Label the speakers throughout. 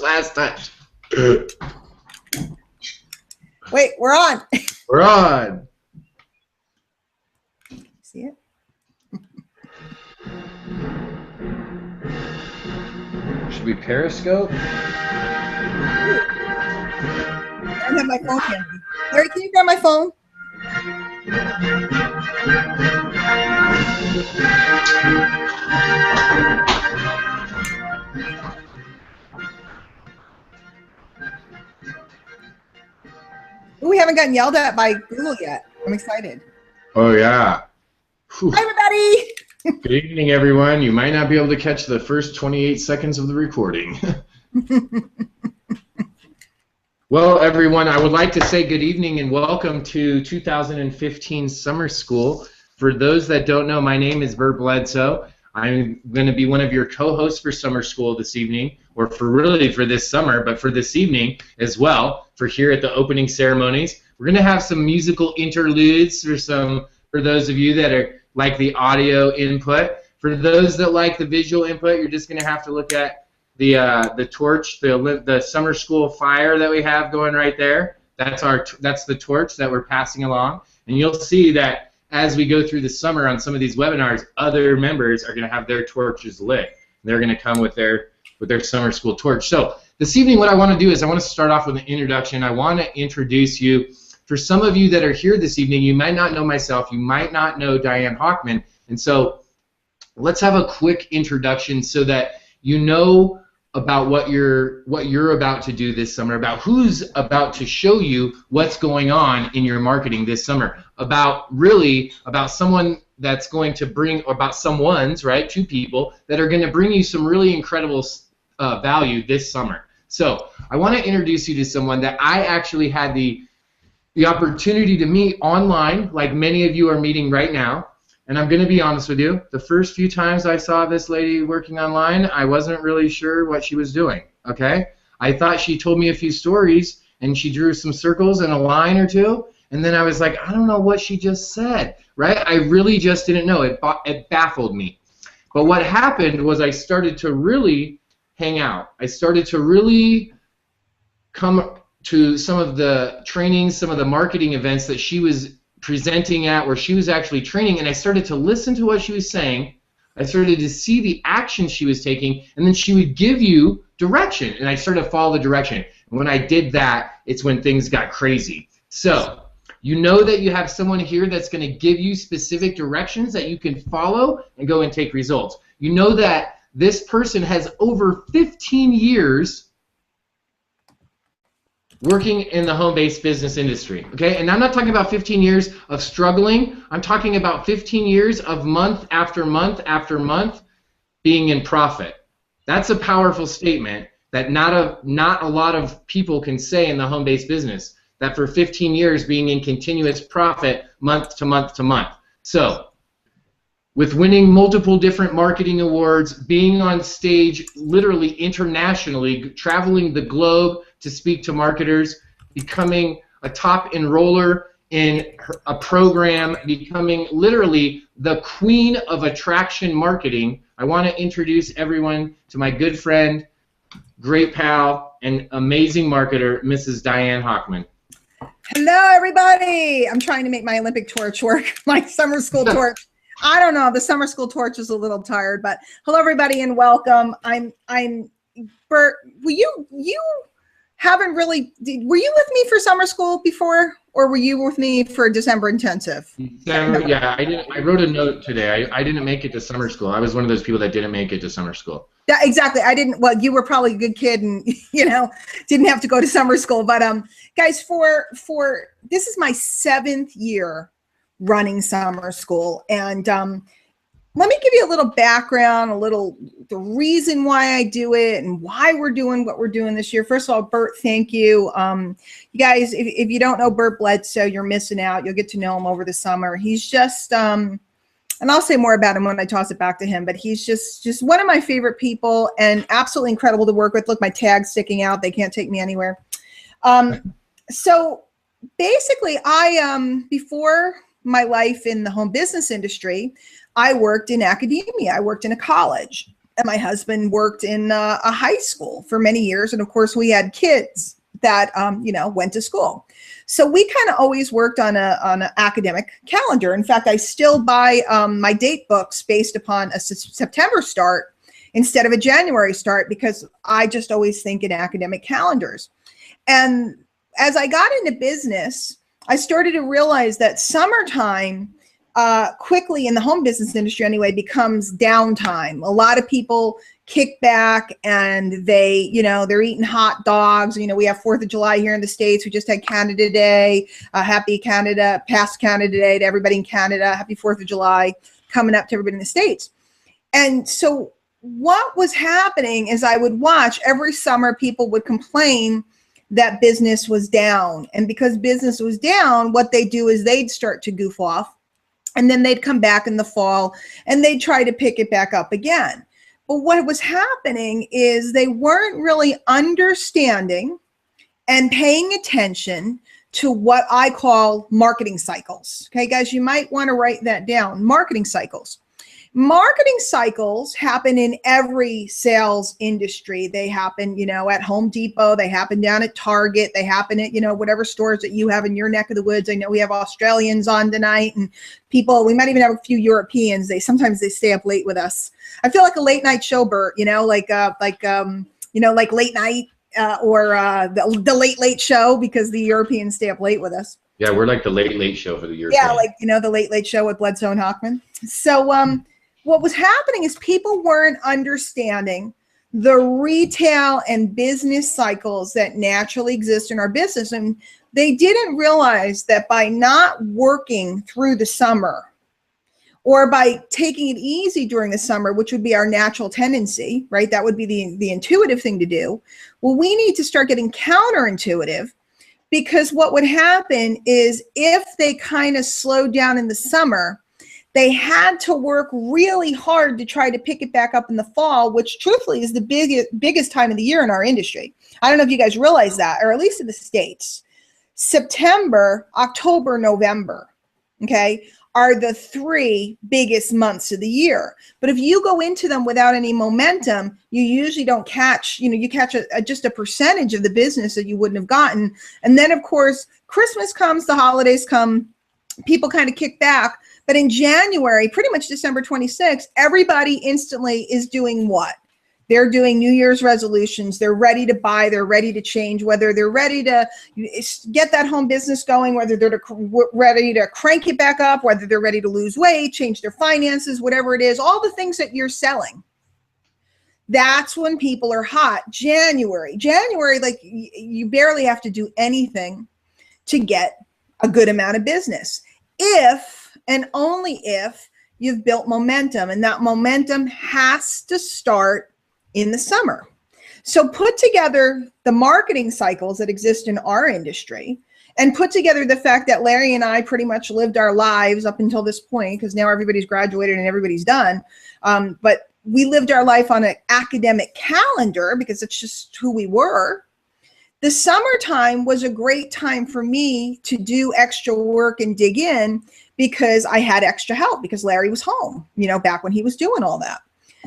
Speaker 1: Last touch.
Speaker 2: Wait, we're on.
Speaker 1: We're on.
Speaker 2: See it?
Speaker 1: Should we Periscope?
Speaker 2: I don't have my phone handy. Larry, can you grab my phone? We haven't gotten yelled at by Google yet. I'm excited.
Speaker 1: Oh, yeah. Whew.
Speaker 2: Hi, everybody.
Speaker 1: Good evening, everyone. You might not be able to catch the first 28 seconds of the recording. Well, everyone, I would like to say good evening and welcome to 2015 Summer School. For those that don't know, my name is Bert Bledsoe. I'm going to be one of your co-hosts for Summer School this evening, or for this summer, but for this evening as well, for here at the opening ceremonies. We're going to have some musical interludes for those of you that are like the audio input. For those that like the visual input, you're just going to have to look at the torch, the Summer School fire that we have going right there. That's the torch that we're passing along, and you'll see that as we go through the summer on some of these webinars, other members are going to have their torches lit. They're going to come with their Summer School torch. So this evening, what I want to do is I want to start off with an introduction. I want to introduce you. For some of you that are here this evening, you might not know myself. You might not know Diane Hockman, and so let's have a quick introduction so that you know about what you're about to do this summer, about who's about to show you what's going on in your marketing this summer, about someone that's going to bring, or about someone's, right, two people that are going to bring you some really incredible value this summer. So I want to introduce you to someone that I actually had the opportunity to meet online, like many of you are meeting right now. And I'm going to be honest with you, the first few times I saw this lady working online, I wasn't really sure what she was doing, okay? I thought she told me a few stories, and she drew some circles and a line or two, and then I was like, I don't know what she just said, right? I really just didn't know. It baffled me. But what happened was I started to really hang out. I started to really come to some of the trainings, some of the marketing events that she was presenting at, where she was actually training, and I started to listen to what she was saying. I started to see the action she was taking, and then she would give you direction, and I started to follow the direction. And when I did that, it's when things got crazy. So you know that you have someone here that's going to give you specific directions that you can follow and go and take results. You know that this person has over 15 years working in the home-based business industry, okay? And I'm not talking about 15 years of struggling. I'm talking about 15 years of month after month after month being in profit. That's a powerful statement that not a lot of people can say in the home-based business, that for 15 years being in continuous profit month to month to month. So with winning multiple different marketing awards, being on stage literally internationally, traveling the globe to speak to marketers, becoming a top enroller in a program, becoming literally the queen of attraction marketing, I want to introduce everyone to my good friend, great pal, and amazing marketer, Mrs. Diane Hockman.
Speaker 2: Hello, everybody. I'm trying to make my Olympic torch work, my summer school torch. I don't know. The summer school torch is a little tired, but hello, everybody, and welcome. I'm Bert. Were you haven't really? Were you with me for summer school before, or were you with me for December intensive?
Speaker 1: December, yeah, I didn't. I wrote a note today. I didn't make it to summer school. I was one of those people that didn't make it to summer school.
Speaker 2: Yeah, exactly. I didn't. Well, you were probably a good kid, and didn't have to go to summer school. But guys, for this is my 7th year running summer school, and let me give you a little background, the reason why I do it and why we're doing what we're doing this year. First of all, Bert, thank you. You guys, if you don't know Bert Bledsoe, you're missing out. You'll get to know him over the summer. He's just, and I'll say more about him when I toss it back to him, but he's just one of my favorite people and absolutely incredible to work with. Look, my tag's sticking out. They can't take me anywhere. So basically, before my life in the home business industry, I worked in academia. I worked in a college. and my husband worked in a high school for many years. And of course, we had kids that, went to school. So we kind of always worked on an academic calendar. In fact, I still buy my date books based upon a September start instead of a January start, because I just always think in academic calendars. And as I got into business, I started to realize that summertime quickly in the home business industry anyway becomes downtime. A lot of people kick back and they, they're eating hot dogs. We have 4th of July here in the States. We just had Canada Day. Happy Canada, past Canada Day to everybody in Canada. Happy 4th of July coming up to everybody in the States. And so what was happening is I would watch every summer people would complain that business was down. And because business was down, what they do is they'd start to goof off. And then they'd come back in the fall and they'd try to pick it back up again. But what was happening is they weren't really understanding and paying attention to what I call marketing cycles. Okay, guys, you might want to write that down. Marketing cycles. Marketing cycles happen in every sales industry. They happen, at Home Depot. They happen down at Target. They happen at, whatever stores that you have in your neck of the woods. I know we have Australians on tonight and people, we might even have a few Europeans. Sometimes they stay up late with us. I feel like a late night show, Bert, like late night or the late late show, because the Europeans stay up late with us.
Speaker 1: Yeah, we're like the late late show for the Europeans.
Speaker 2: Yeah, like, the late late show with Bledsoe and Hochman. So, what was happening is people weren't understanding the retail and business cycles that naturally exist in our business. And they didn't realize that by not working through the summer or by taking it easy during the summer, which would be our natural tendency, right? That would be the intuitive thing to do. Well, we need to start getting counterintuitive, because what would happen is if they kind of slowed down in the summer, they had to work really hard to try to pick it back up in the fall, which truthfully is the biggest time of the year in our industry. I don't know if you guys realize that, or at least in the States. September, October, November, okay, are the 3 biggest months of the year. But if you go into them without any momentum, you usually don't catch, you catch just a percentage of the business that you wouldn't have gotten. And then, of course, Christmas comes, the holidays come, people kind of kick back. But in January, pretty much December 26th, everybody instantly is doing what? They're doing New Year's resolutions. They're ready to buy. They're ready to change, whether they're ready to get that home business going, whether they're ready to crank it back up, whether they're ready to lose weight, change their finances, whatever it is, all the things that you're selling. That's when people are hot. January, like you barely have to do anything to get a good amount of business. If and only if you've built momentum, and that momentum has to start in the summer. So put together the marketing cycles that exist in our industry, and put together the fact that Larry and I pretty much lived our lives up until this point, because now everybody's graduated and everybody's done. But we lived our life on an academic calendar because it's just who we were. The summertime was a great time for me to do extra work and dig in, because I had extra help, because Larry was home, back when he was doing all that.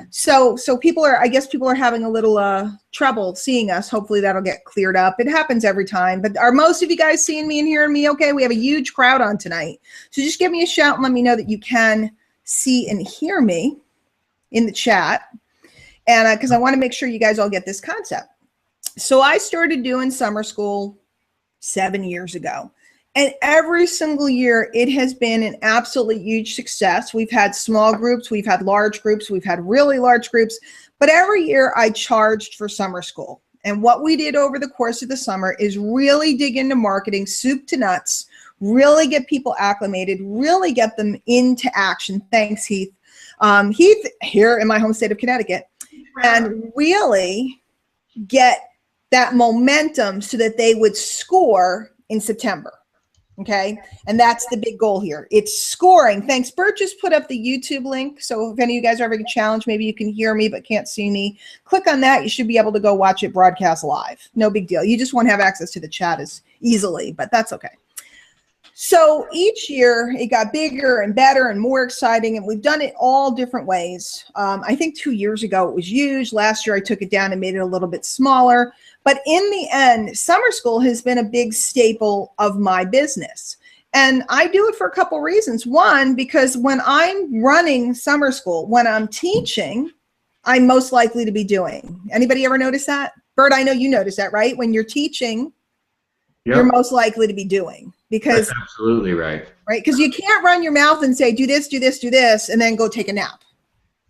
Speaker 2: So I guess people are having a little trouble seeing us. Hopefully that'll get cleared up. It happens every time, but are most of you guys seeing me and hearing me okay? We have a huge crowd on tonight. So just give me a shout and let me know that you can see and hear me in the chat. And because I want to make sure you guys all get this concept. So I started doing summer school 7 years ago. And every single year, it has been an absolutely huge success. We've had small groups, we've had large groups, we've had really large groups. But every year I charged for summer school. And what we did over the course of the summer is really dig into marketing, soup to nuts, really get people acclimated, really get them into action. Thanks, Heath. Heath, here in my home state of Connecticut. And really get that momentum so that they would score in September. Okay. And that's the big goal here. It's scoring. Thanks. Bert just put up the YouTube link. So if any of you guys are having a challenge, maybe you can hear me but can't see me, click on that. You should be able to go watch it broadcast live. No big deal. You just won't have access to the chat as easily, but that's okay. So each year it got bigger and better and more exciting, and we've done it all different ways. I think 2 years ago it was huge. Last year I took it down and made it a little bit smaller. But in the end, summer school has been a big staple of my business. And I do it for a couple reasons. One, because when I'm running summer school, when I'm teaching, I'm most likely to be doing. Anybody ever notice that? Bert, I know you notice that, right? When you're teaching, you're most likely to be doing. Because
Speaker 1: that's absolutely right.
Speaker 2: Right? Because you can't run your mouth and say, do this, do this, do this, and then go take a nap.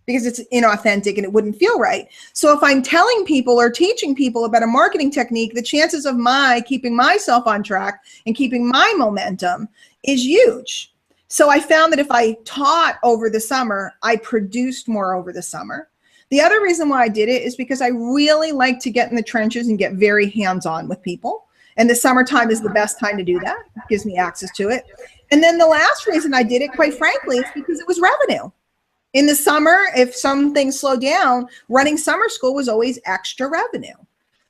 Speaker 2: Because it's inauthentic and it wouldn't feel right. So if I'm telling people or teaching people about a marketing technique, the chances of my keeping myself on track and keeping my momentum is huge. So I found that if I taught over the summer, I produced more over the summer. The other reason why I did it is because I really like to get in the trenches and get very hands-on with people. And the summertime is the best time to do that. It gives me access to it. And then the last reason I did it, quite frankly, is because it was revenue. In the summer, if some things slowed down, running summer school was always extra revenue.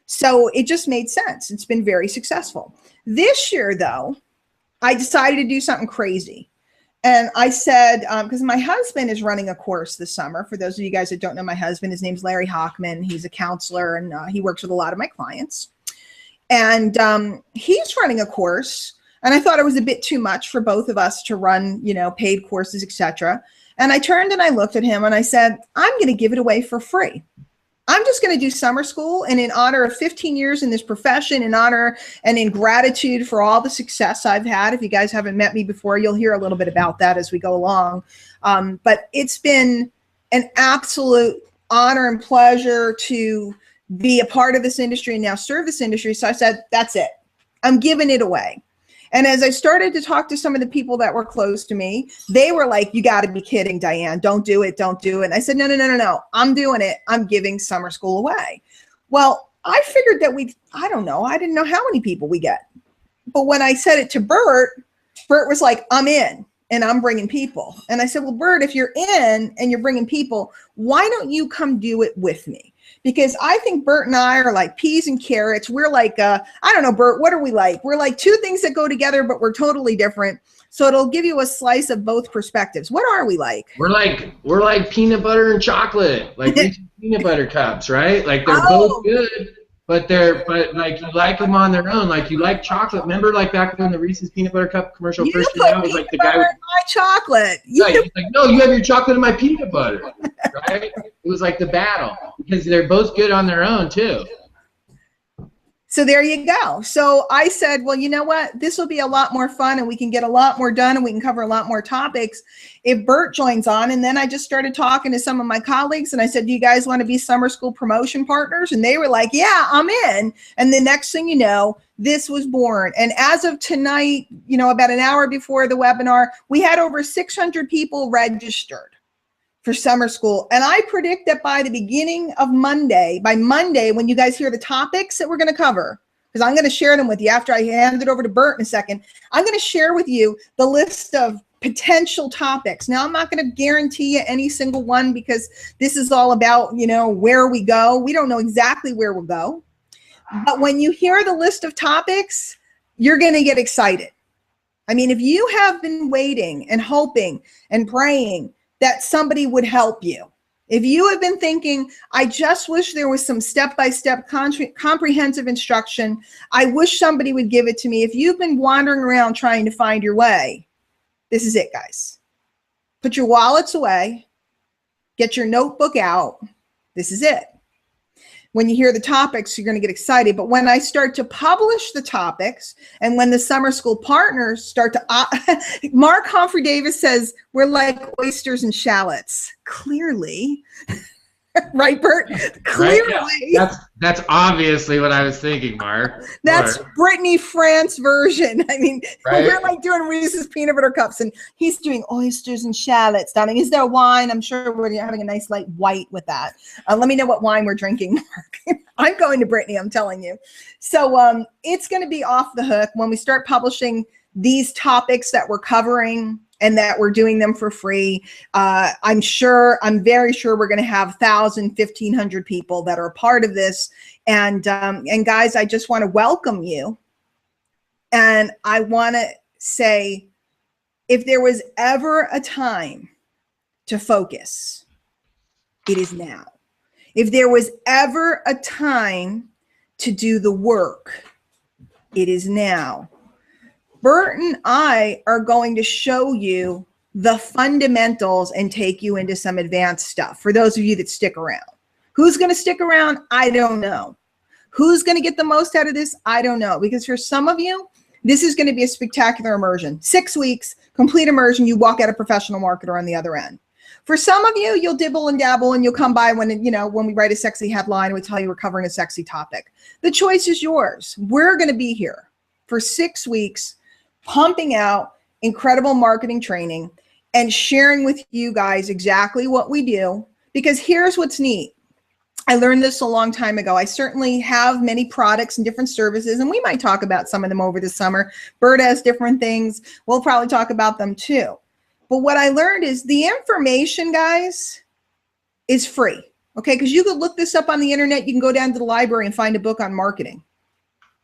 Speaker 2: So it just made sense. It's been very successful. This year, though, I decided to do something crazy. And I said, because my husband is running a course this summer. For those of you guys that don't know my husband, his name's Larry Hockman. He's a counselor, and he works with a lot of my clients. And he's running a course, and I thought it was a bit too much for both of us to run, paid courses, etc. And I turned and I looked at him and I said, I'm going to give it away for free. I'm just going to do summer school, and in honor of 15 years in this profession, in honor and in gratitude for all the success I've had. If you guys haven't met me before, you'll hear a little bit about that as we go along. But it's been an absolute honor and pleasure to be a part of this industry and now serve this industry. So I said, that's it. I'm giving it away. And as I started to talk to some of the people that were close to me, they were like, you got to be kidding, Diane. Don't do it. Don't do it. And I said, no. I'm doing it. I'm giving summer school away. Well, I figured that I don't know. I didn't know how many people we get. But when I said it to Bert was like, I'm in and I'm bringing people. And I said, well, Bert, if you're in and you're bringing people, why don't you come do it with me? Because I think Bert and I are like peas and carrots. We're like, I don't know, Bert, what are we like? We're like two things that go together, but we're totally different. So it'll give you a slice of both perspectives. What are we like?
Speaker 1: We're like peanut butter and chocolate, like peanut butter cups, right? Like they're both good, but like you like them on their own. Like you like chocolate. Remember, like back when the Reese's peanut butter cup commercial first came out, was like the guy with
Speaker 2: my chocolate.
Speaker 1: Right, he's like, no, you have your chocolate in my peanut butter, right? It was like the battle because they're both good on their own too.
Speaker 2: So there you go. So I said, well, you know what? This will be a lot more fun, and we can get a lot more done, and we can cover a lot more topics if Bert joins on. And then I just started talking to some of my colleagues, and I said, do you guys want to be summer school promotion partners? And they were like, yeah, I'm in. And the next thing you know, this was born. And as of tonight, about an hour before the webinar, we had over 600 people registered for summer school. And I predict that by the beginning of Monday, when you guys hear the topics that we're going to cover, because I'm going to share them with you after I hand it over to Bert in a second, I'm going to share with you the list of potential topics. Now, I'm not going to guarantee you any single one because this is all about, where we go. We don't know exactly where we'll go. But when you hear the list of topics, you're going to get excited. I mean, if you have been waiting and hoping and praying that somebody would help you, if you have been thinking, I just wish there was some step-by-step comprehensive instruction, I wish somebody would give it to me. If you've been wandering around trying to find your way, this is it, guys. Put your wallets away, get your notebook out. This is it. When you hear the topics, you're going to get excited. But when I start to publish the topics, and when the summer school partners start to, Mark Humphrey Davis says, we're like oysters and shallots. Clearly. Right, Bert? Clearly.
Speaker 1: Right, yeah. That's obviously what I was thinking, Mark.
Speaker 2: That's Brittany France version. I mean,
Speaker 1: right?
Speaker 2: We're like doing Reese's peanut butter cups, and he's doing oysters and shallots. Darling, is there wine? I'm sure we're having a nice light white with that. Let me know what wine we're drinking, Mark. I'm going to Brittany, I'm telling you. So it's going to be off the hook when we start publishing these topics that we're covering and that we're doing them for free. I'm very sure we're going to have 1,000, 1,500 people that are a part of this. And guys, I just want to welcome you. And I want to say, if there was ever a time to focus, it is now. If there was ever a time to do the work, it is now. Bert and I are going to show you the fundamentals and take you into some advanced stuff for those of you that stick around. Who's going to stick around? I don't know. Who's going to get the most out of this? I don't know. Because for some of you, this is going to be a spectacular immersion. 6 weeks, complete immersion. You walk out a professional marketer on the other end. For some of you, you'll dibble and dabble and you'll come by when, you know, when we write a sexy headline, we tell you we're covering a sexy topic. The choice is yours. We're going to be here for 6 weeks, pumping out incredible marketing training and sharing with you guys exactly what we do. Because here's what's neat. I learned this a long time ago. I certainly have many products and different services, and we might talk about some of them over the summer. Bert has different things. We'll probably talk about them too. But what I learned is the information, guys, is free. Okay, because you could look this up on the internet. You can go down to the library and find a book on marketing.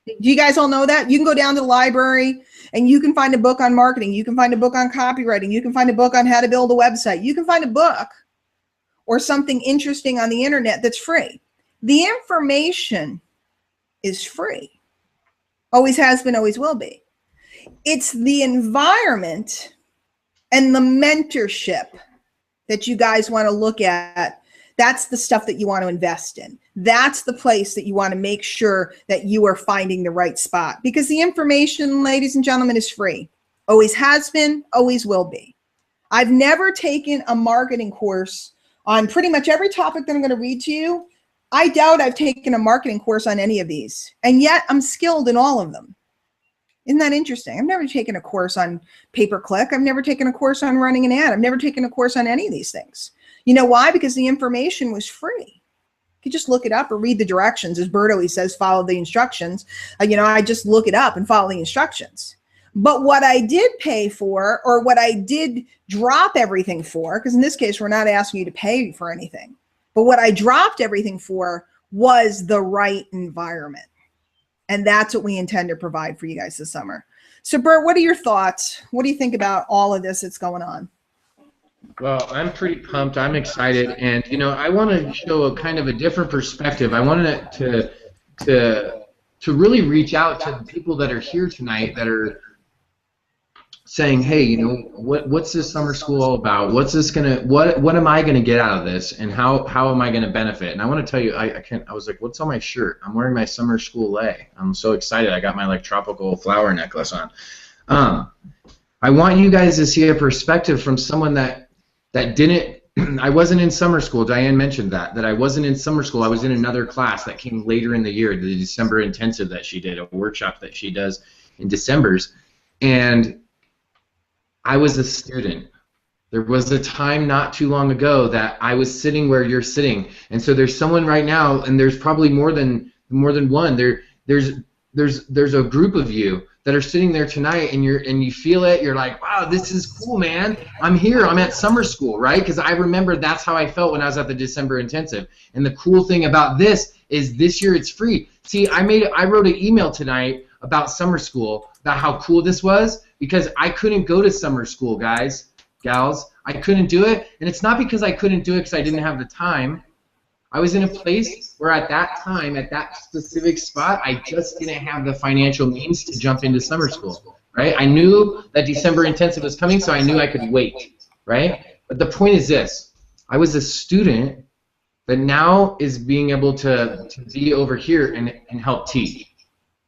Speaker 2: Do you guys all know that? You can go down to the library and you can find a book on marketing. You can find a book on copywriting. You can find a book on how to build a website. You can find a book or something interesting on the internet that's free. The information is free. Always has been, always will be. It's the environment and the mentorship that you guys want to look at. That's the stuff that you want to invest in. That's the place that you want to make sure that you are finding the right spot, because the information, ladies and gentlemen, is free. Always has been, always will be. I've never taken a marketing course on pretty much every topic that I'm going to read to you. I doubt I've taken a marketing course on any of these, and yet I'm skilled in all of them. Isn't that interesting? I've never taken a course on pay-per-click. I've never taken a course on running an ad. I've never taken a course on any of these things. You know why? Because the information was free. You just look it up or read the directions. As Bert always says, follow the instructions. I just look it up and follow the instructions. But what I did pay for, or what I did drop everything for, because in this case, we're not asking you to pay for anything, but what I dropped everything for was the right environment. And that's what we intend to provide for you guys this summer. So Bert, what are your thoughts? What do you think about all of this that's going on?
Speaker 1: Well, I'm pretty pumped. I'm excited, and I want to show a kind of a different perspective. I wanted to really reach out to the people that are here tonight that are saying, hey, what's this summer school all about? What's this what am I gonna get out of this, and how am I gonna benefit? And I want to tell you, I was like, what's on my shirt? I'm wearing my summer school lei. I'm so excited. I got my tropical flower necklace on. I want you guys to see a perspective from someone that didn't. I wasn't in summer school. Diane mentioned that I wasn't in summer school. I was in another class that came later in the year, the December intensive that she did, a workshop that she does in Decembers, and I was a student. There was a time not too long ago that I was sitting where you're sitting, and so there's someone right now, and there's probably more than one. There's a group of you that are sitting there tonight, and you feel it. You're like, wow, this is cool, man. I'm here. I'm at summer school, right? Because I remember that's how I felt when I was at the December intensive. And the cool thing about this is this year it's free. See, I wrote an email tonight about summer school, about how cool this was, because I couldn't go to summer school, guys, gals. I couldn't do it, and it's not because I couldn't do it because I didn't have the time. I was in a place where at that time, at that specific spot, I just didn't have the financial means to jump into summer school, right? I knew that December intensive was coming, so I knew I could wait, right? But the point is this. I was a student that now is being able to be over here and help teach,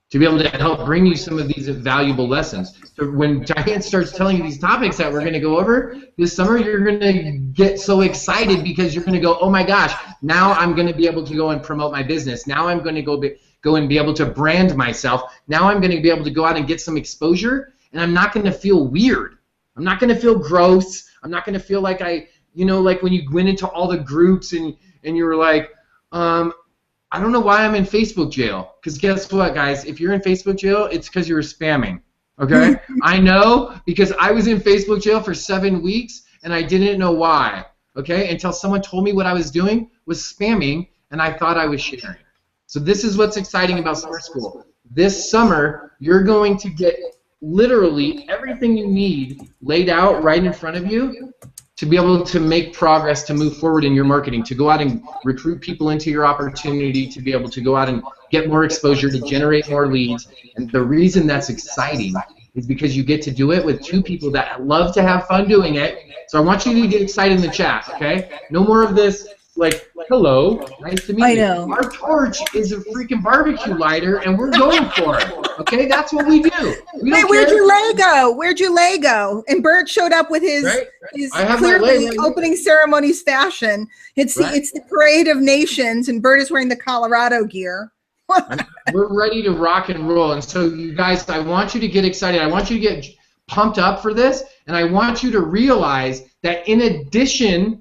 Speaker 1: to be able to help bring you some of these valuable lessons. So when Diane starts telling you these topics that we're going to go over this summer, you're going to get so excited because you're going to go, oh my gosh, now I'm going to be able to go and promote my business. Now I'm going to go and be able to brand myself. Now I'm going to be able to go out and get some exposure, and I'm not going to feel weird. I'm not going to feel gross. I'm not going to feel like like when you went into all the groups and you were like, I don't know why I'm in Facebook jail. Because guess what, guys? If you're in Facebook jail, it's because you were spamming. Okay? I know, because I was in Facebook jail for 7 weeks, and I didn't know why. Okay? Until someone told me what I was doing was spamming, and I thought I was sharing. So this is what's exciting about summer school. This summer, you're going to get literally everything you need laid out right in front of you to be able to make progress, to move forward in your marketing, to go out and recruit people into your opportunity, to be able to go out and get more exposure, to generate more leads. And the reason that's exciting is because you get to do it with two people that love to have fun doing it. So I want you to get excited in the chat, okay? No more of this, like, hello, nice to meet you.
Speaker 2: know.
Speaker 1: Our torch is a freaking barbecue lighter, and we're going for it, okay? That's what we do. We
Speaker 2: Wait,
Speaker 1: don't
Speaker 2: where'd
Speaker 1: care.
Speaker 2: your Lego? Where'd your Lego? And Bert showed up with his,
Speaker 1: Right?
Speaker 2: his
Speaker 1: I have my
Speaker 2: clearly
Speaker 1: Lego.
Speaker 2: opening ceremonies fashion. It's
Speaker 1: Right.
Speaker 2: it's the Parade of Nations, and Bert is wearing the Colorado gear.
Speaker 1: We're ready to rock and roll. And so, you guys, I want you to get excited. I want you to get pumped up for this, and I want you to realize that in addition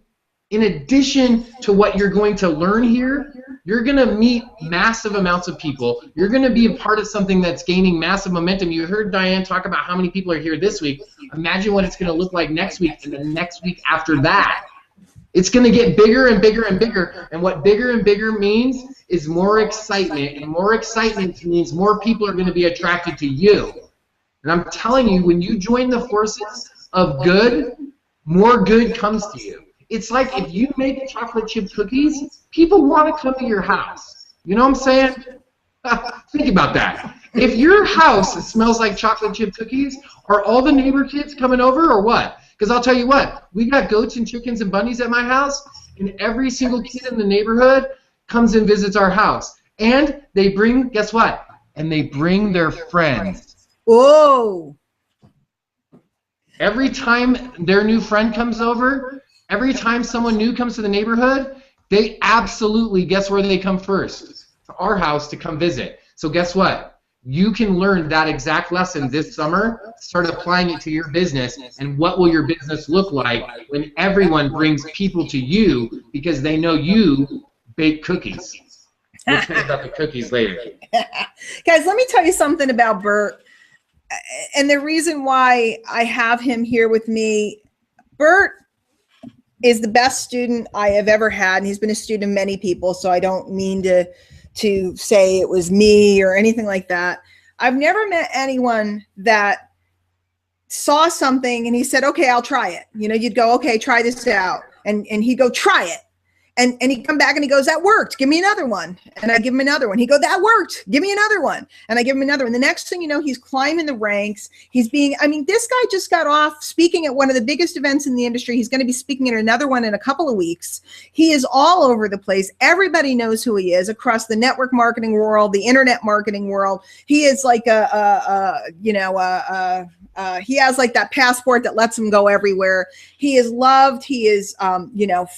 Speaker 1: to what you're going to learn here, you're going to meet massive amounts of people. You're going to be a part of something that's gaining massive momentum. You heard Diane talk about how many people are here this week. Imagine what it's going to look like next week and the next week after that. It's going to get bigger and bigger and bigger. And what bigger and bigger means is more excitement. And more excitement means more people are going to be attracted to you. And I'm telling you, when you join the forces of good, more good comes to you. It's like if you make chocolate chip cookies, people want to come to your house. You know what I'm saying? Think about that. If your house smells like chocolate chip cookies, are all the neighbor kids coming over or what? Because I'll tell you what, we got goats and chickens and bunnies at my house, and every single kid in the neighborhood comes and visits our house. And they bring, guess what? And they bring their friends.
Speaker 2: Whoa.
Speaker 1: Every time their new friend comes over, every time someone new comes to the neighborhood, they absolutely, guess where they come first? To our house to come visit. So guess what? You can learn that exact lesson this summer, start applying it to your business, and what will your business look like when everyone brings people to you because they know you bake cookies. We'll talk about the cookies later.
Speaker 2: Guys, let me tell you something about Bert. And the reason why I have him here with me, Bert is the best student I have ever had, and he's been a student of many people, so I don't mean to say it was me or anything like that. I've never met anyone that saw something and he said, okay, I'll try it. You know, you'd go, okay, try this out. And he'd go, try it. And he'd come back and he goes, that worked. Give me another one. And I give him another one. He'd go, that worked. Give me another one. And I give him another one. The next thing you know, he's climbing the ranks. He's being, I mean, this guy just got off speaking at one of the biggest events in the industry. He's going to be speaking at another one in a couple of weeks. He is all over the place. Everybody knows who he is across the network marketing world, the internet marketing world. He is like he has like that passport that lets him go everywhere. He is loved. He is,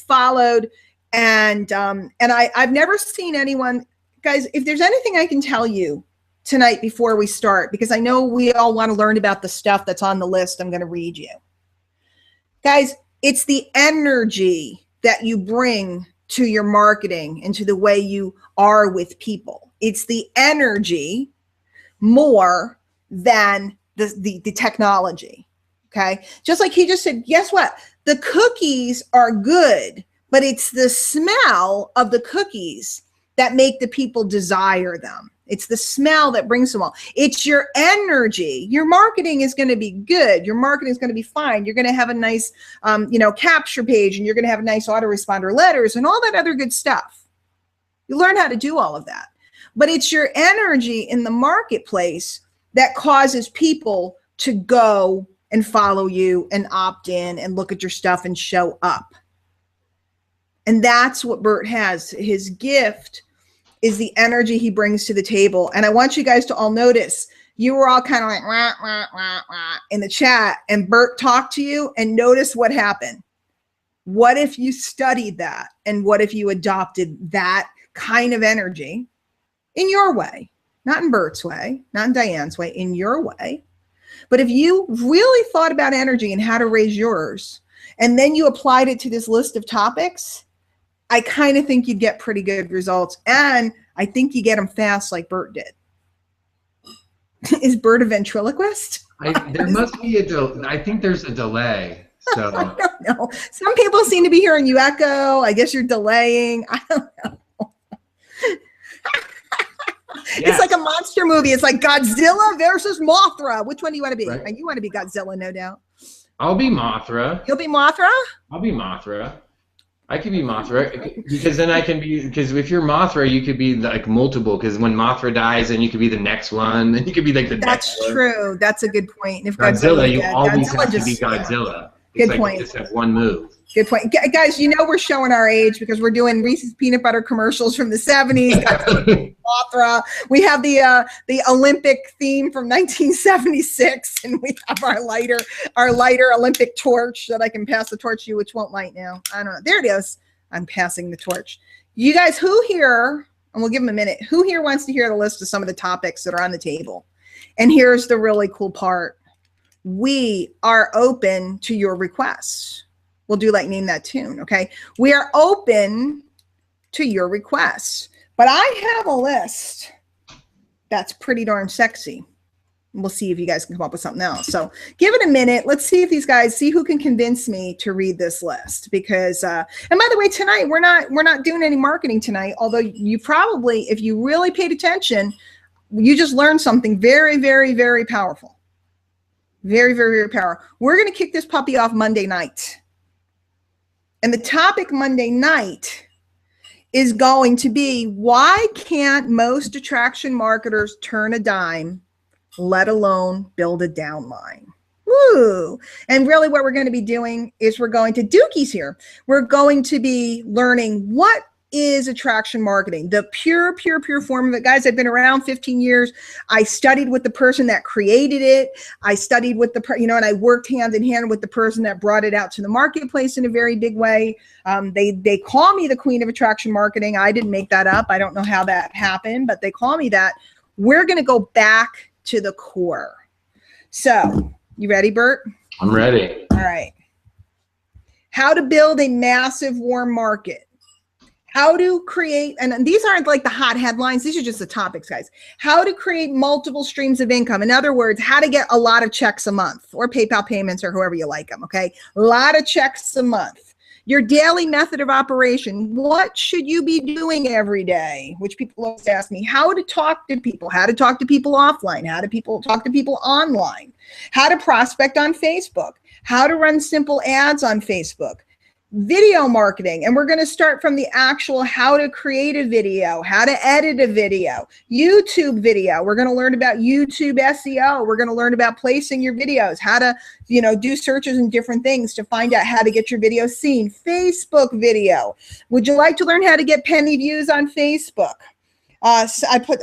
Speaker 2: followed. And I've never seen anyone, guys, if there's anything I can tell you tonight before we start, because I know we all want to learn about the stuff that's on the list I'm going to read you. Guys, it's the energy that you bring to your marketing and to the way you are with people. It's the energy more than the technology, okay? Just like he just said, guess what? The cookies are good, but it's the smell of the cookies that make the people desire them. It's the smell that brings them all. It's your energy. Your marketing is going to be good. Your marketing is going to be fine. You're going to have a nice, capture page, and you're going to have a nice autoresponder letters and all that other good stuff. You learn how to do all of that. But it's your energy in the marketplace that causes people to go and follow you and opt in and look at your stuff and show up. And that's what Bert has. His gift is the energy he brings to the table. And I want you guys to all notice, you were all kind of like, wah, wah, wah, wah, in the chat, and Bert talked to you, and notice what happened. What if you studied that? And what if you adopted that kind of energy in your way? Not in Bert's way, not in Diane's way, in your way. But if you really thought about energy and how to raise yours, and then you applied it to this list of topics, I kind of think you'd get pretty good results. And I think you get them fast like Bert did. Is Bert a ventriloquist?
Speaker 1: There must be I think there's a delay. So
Speaker 2: I don't know. Some people seem to be hearing you echo. I guess you're delaying. I don't know. It's like a monster movie. It's like Godzilla versus Mothra. Which one do you want to be?
Speaker 1: Right.
Speaker 2: You want to be Godzilla, no doubt.
Speaker 1: I'll be Mothra.
Speaker 2: You'll be Mothra?
Speaker 1: I'll be Mothra. I could be Mothra because then I can be, because if you're Mothra, you could be like multiple, because when Mothra dies, then you could be the next one, then you could be like the next one.
Speaker 2: That's true. That's a good point. If
Speaker 1: Godzilla, you
Speaker 2: dead,
Speaker 1: always
Speaker 2: Godzilla
Speaker 1: have to be Godzilla.
Speaker 2: Good
Speaker 1: like
Speaker 2: point.
Speaker 1: You just have one move.
Speaker 2: Good point. Guys, you know we're showing our age because we're doing Reese's peanut butter commercials from the 70s. Mothra. We have the Olympic theme from 1976, and we have our lighter Olympic torch that I can pass the torch to you, which won't light now. I don't know. There it is. I'm passing the torch. You guys, who here, and we'll give them a minute, who here wants to hear the list of some of the topics that are on the table? And here's the really cool part. We are open to your requests. We'll do like name that tune, okay? We are open to your requests. But I have a list that's pretty darn sexy. We'll see if you guys can come up with something else. So give it a minute. Let's see if these guys, see who can convince me to read this list. Because, and by the way, tonight, we're not doing any marketing tonight, although you probably, if you really paid attention, you just learned something very, very, very powerful. Very, very, very powerful. We're going to kick this puppy off Monday night. And the topic Monday night is going to be, why can't most attraction marketers turn a dime, let alone build a downline? Woo! And really what we're going to be doing is we're going to, Dookie's here. We're going to be learning what is attraction marketing, the pure form of it. Guys, I've been around 15 years. I studied with the person that created it. I studied with and I worked hand in hand with the person that brought it out to the marketplace in a very big way. They call me the queen of attraction marketing. I didn't make that up. I don't know how that happened, but they call me that. We're going to go back to the core. So, you ready, Bert?
Speaker 1: I'm ready.
Speaker 2: All right. How to build a massive warm market. How to create, and these aren't like the hot headlines, these are just the topics, guys. How to create multiple streams of income. In other words, how to get a lot of checks a month, or PayPal payments, or however you like them, okay? A lot of checks a month. Your daily method of operation. What should you be doing every day? Which people always ask me. How to talk to people. How to talk to people offline. How to talk to people online. How to prospect on Facebook. How to run simple ads on Facebook. Video marketing, and we're going to start from the actual how to create a video, how to edit a video, YouTube video. We're going to learn about YouTube SEO. We're going to learn about placing your videos, how to, do searches and different things to find out how to get your video seen. Facebook video. Would you like to learn how to get penny views on Facebook? I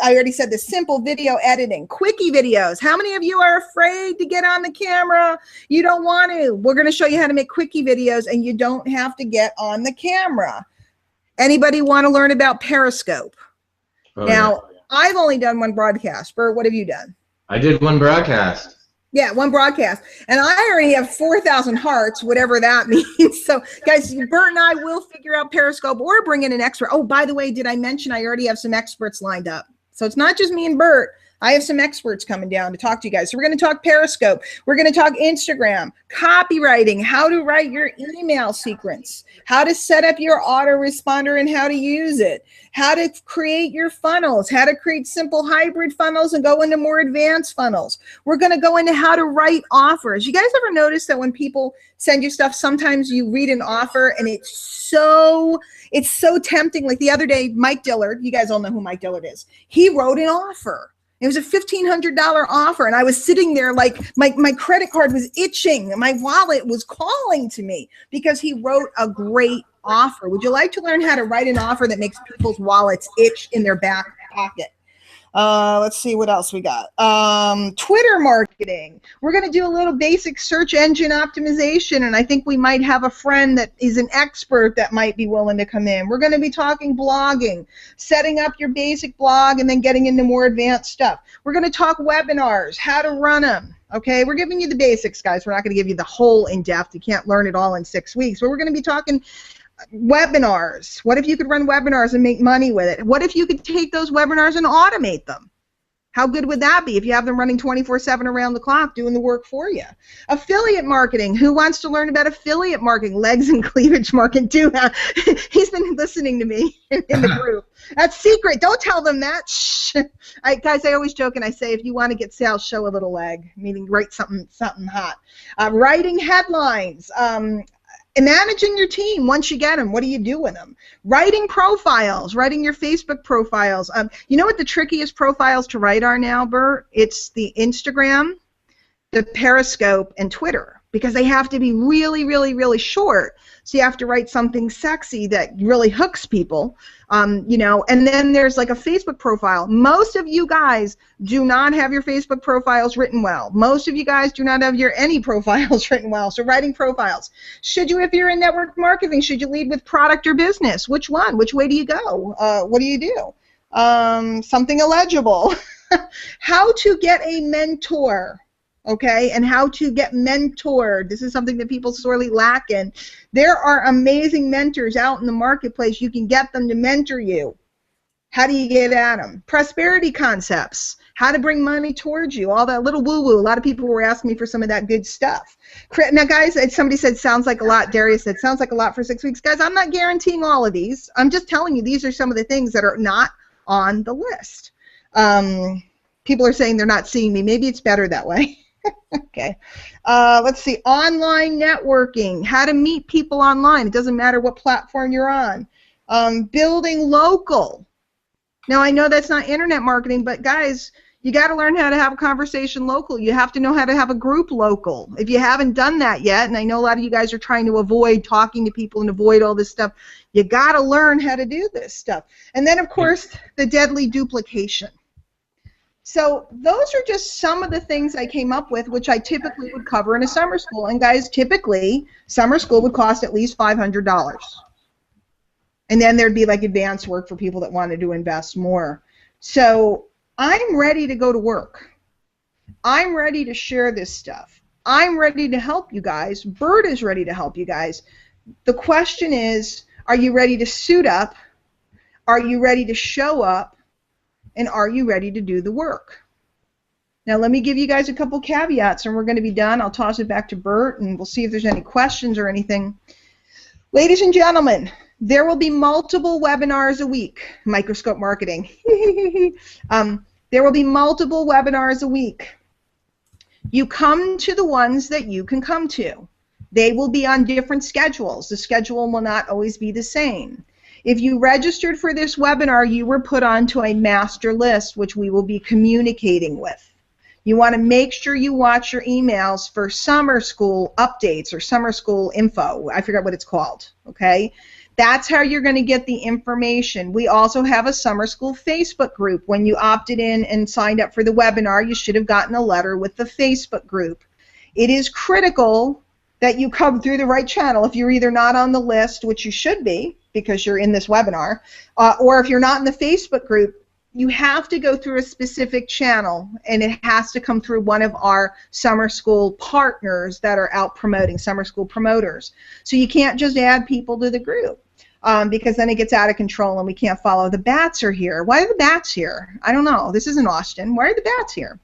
Speaker 2: already said the simple video editing, quickie videos. How many of you are afraid to get on the camera? You don't want to. We're going to show you how to make quickie videos, and you don't have to get on the camera. Anybody want to learn about Periscope? Oh, now, yeah. I've only done one broadcast. Bert, what have you done?
Speaker 1: I did one broadcast.
Speaker 2: Yeah, one broadcast. And I already have 4,000 hearts, whatever that means. So, guys, Bert and I will figure out Periscope or bring in an expert. Oh, by the way, did I mention I already have some experts lined up? So it's not just me and Bert. I have some experts coming down to talk to you guys. So we're going to talk Periscope. We're going to talk Instagram, copywriting, how to write your email sequence, how to set up your autoresponder and how to use it, how to create your funnels, how to create simple hybrid funnels and go into more advanced funnels. We're going to go into how to write offers. You guys ever notice that when people send you stuff, sometimes you read an offer and it's so tempting. Like the other day, Mike Dillard, you guys all know who Mike Dillard is. He wrote an offer. It was a $1,500 offer, and I was sitting there like my credit card was itching. My wallet was calling to me because he wrote a great offer. Would you like to learn how to write an offer that makes people's wallets itch in their back pocket? Let's see what else we got. Twitter marketing. We're going to do a little basic search engine optimization, and I think we might have a friend that is an expert that might be willing to come in. We're going to be talking blogging, setting up your basic blog, and then getting into more advanced stuff. We're going to talk webinars, how to run them. Okay, we're giving you the basics, guys. We're not going to give you the whole in-depth. You can't learn it all in 6 weeks, but we're going to be talking webinars. What if you could run webinars and make money with it? What if you could take those webinars and automate them? How good would that be if you have them running 24/7 around the clock doing the work for you? Affiliate marketing. Who wants to learn about affiliate marketing? Legs and cleavage marketing too. He's been listening to me in the group. That's secret. Don't tell them that. Shh. Guys, I always joke and I say, if you want to get sales, show a little leg, meaning write something hot. Writing headlines. Managing your team once you get them. What do you do with them? Writing profiles, writing your Facebook profiles. You know what the trickiest profiles to write are now, Bert? It's the Instagram, the Periscope, and Twitter, because they have to be really, really, really short. So you have to write something sexy that really hooks people, you know. And then there's like a Facebook profile. Most of you guys do not have your Facebook profiles written well. Most of you guys do not have your any profiles written well. So writing profiles. Should you, if you're in network marketing, should you lead with product or business? Which one? Which way do you go? What do you do? Something illegible. How to get a mentor. Okay, and how to get mentored. This is something that people sorely lack in. There are amazing mentors out in the marketplace. You can get them to mentor you. How do you get at them? Prosperity concepts. How to bring money towards you. All that little woo-woo. A lot of people were asking me for some of that good stuff. Now, guys, somebody said sounds like a lot. Darius said sounds like a lot for 6 weeks. Guys, I'm not guaranteeing all of these. I'm just telling you these are some of the things that are not on the list. People are saying they're not seeing me. Maybe it's better that way. Okay, let's see. Online networking, how to meet people online. It doesn't matter what platform you're on. Building local. Now, I know that's not internet marketing, but guys, you got to learn how to have a conversation local. You have to know how to have a group local. If you haven't done that yet, and I know a lot of you guys are trying to avoid talking to people and avoid all this stuff, you got to learn how to do this stuff. And then, of course, the deadly duplication. So those are just some of the things I came up with, which I typically would cover in a summer school. And guys, typically, summer school would cost at least $500. And then there'd be like advanced work for people that wanted to invest more. So I'm ready to go to work. I'm ready to share this stuff. I'm ready to help you guys. Bert is ready to help you guys. The question is, are you ready to suit up? Are you ready to show up? And are you ready to do the work? Now, let me give you guys a couple caveats, and we're going to be done. I'll toss it back to Bert, and we'll see if there's any questions or anything. Ladies and gentlemen, there will be multiple webinars a week. Microscope marketing. There will be multiple webinars a week. You come to the ones that you can come to. They will be on different schedules. The schedule will not always be the same. If you registered for this webinar, you were put onto a master list, which we will be communicating with. You want to make sure you watch your emails for summer school updates or summer school info. I forget what it's called, okay? That's how you're going to get the information. We also have a summer school Facebook group. When you opted in and signed up for the webinar, you should have gotten a letter with the Facebook group. It is critical that you come through the right channel. If you're either not on the list, which you should be, because you're in this webinar, or if you're not in the Facebook group, you have to go through a specific channel, and it has to come through one of our summer school partners that are out promoting, summer school promoters. So you can't just add people to the group, because then it gets out of control and we can't follow. The bats are here. Why are the bats here? I don't know. This isn't Austin. Why are the bats here?